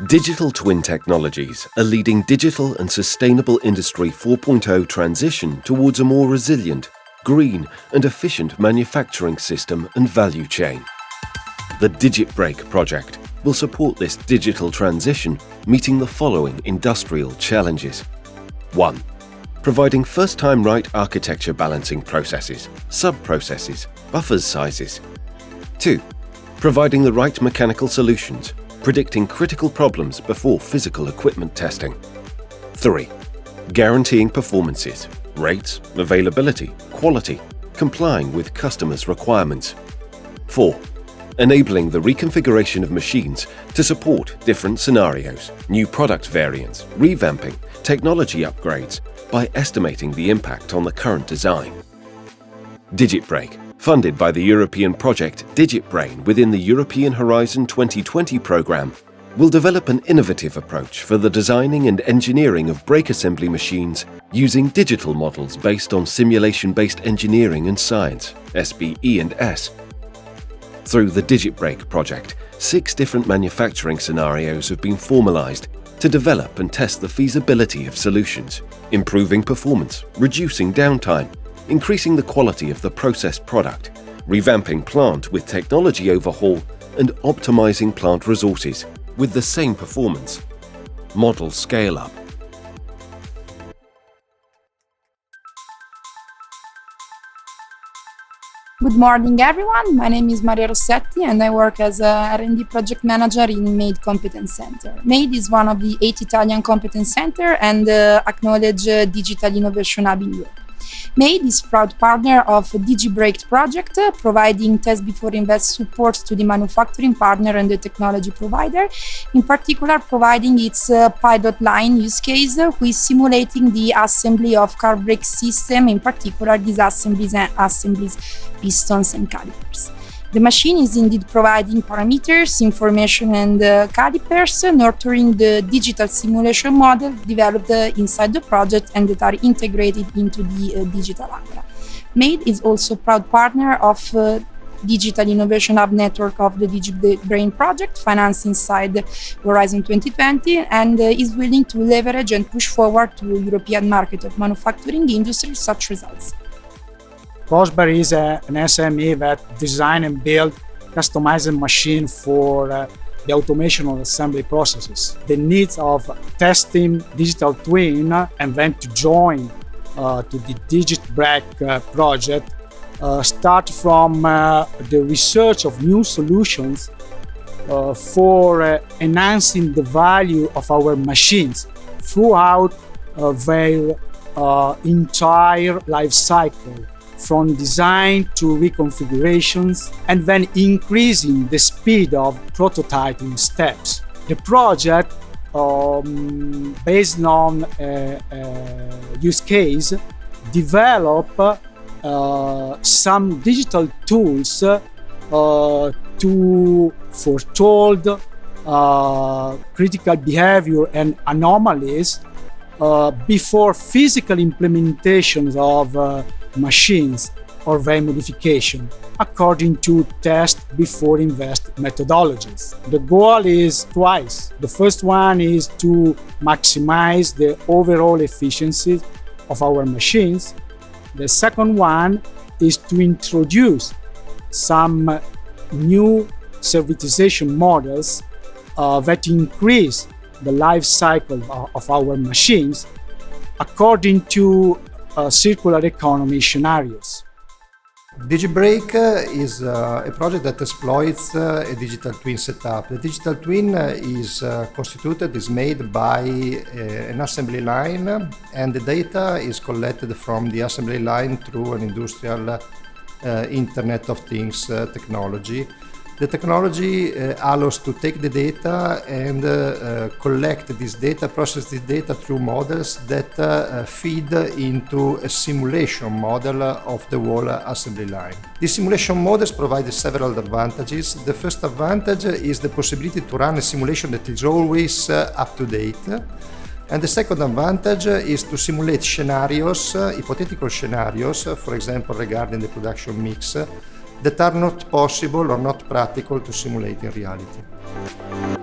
Digital twin technologies are leading digital and sustainable Industry 4.0 transition towards a more resilient, green and efficient manufacturing system and value chain. The DigiTBreaK project will support this digital transition, meeting the following industrial challenges. 1. Providing first-time right architecture balancing processes, sub-processes, buffers sizes. 2. Providing the right mechanical solutions, predicting critical problems before physical equipment testing. 3. Guaranteeing performances, rates, availability, quality, complying with customers' requirements. 4. Enabling the reconfiguration of machines to support different scenarios, new product variants, revamping, technology upgrades by estimating the impact on the current design. DigiTBreaK, funded by the European project DigiTBrain within the European Horizon 2020 programme, will develop an innovative approach for the designing and engineering of brake assembly machines using digital models based on simulation-based engineering and science, SBE and S. Through the DigiTBreaK project, 6 different manufacturing scenarios have been formalised to develop and test the feasibility of solutions, improving performance, reducing downtime, increasing the quality of the processed product, revamping plant with technology overhaul, and optimizing plant resources with the same performance. Model scale-up. Good morning, everyone. My name is Maria Rossetti and I work as a R&D project manager in MADE Competence Center. MADE is one of the 8 Italian competence centers and acknowledged digital innovation hub in Europe. MADE is proud partner of DigiTBreaK Project, providing test before invest support to the manufacturing partner and the technology provider, in particular providing its pilot line use case, who is simulating the assembly of car brake system, in particular disassemblies and assemblies, pistons and calipers. The machine is indeed providing parameters, information and calipers, nurturing the digital simulation model developed inside the project and that are integrated into the digital Agra. MADE is also proud partner of Digital Innovation Hub network of the DigiTBrain Project, financed inside Horizon 2020, and is willing to leverage and push forward to European market of manufacturing industry such results. Cosberg is an SME that design and build customized machine for the automation of assembly processes. The needs of testing digital twin and then to join to the DigiTBreaK project start from the research of new solutions for enhancing the value of our machines throughout their entire life cycle, from design to reconfigurations, and then increasing the speed of prototyping steps. The project, based on use case, develop some digital tools to foretold critical behavior and anomalies before physical implementations of machines or their modification, according to test before invest methodologies. The goal is twice. The first one is to maximize the overall efficiency of our machines. The second one is to introduce some new servitization models that increase the life cycle of our machines according to circular economy scenarios. DigiTBreaK is a project that exploits a digital twin setup. The digital twin is made by an assembly line, and the data is collected from the assembly line through an industrial Internet of Things technology. The technology allows to take the data and collect this data, process this data through models that feed into a simulation model of the whole assembly line. These simulation models provide several advantages. The first advantage is the possibility to run a simulation that is always up to date. And the second advantage is to simulate scenarios, hypothetical scenarios, for example, regarding the production mix, that are not possible or not practical to simulate in reality.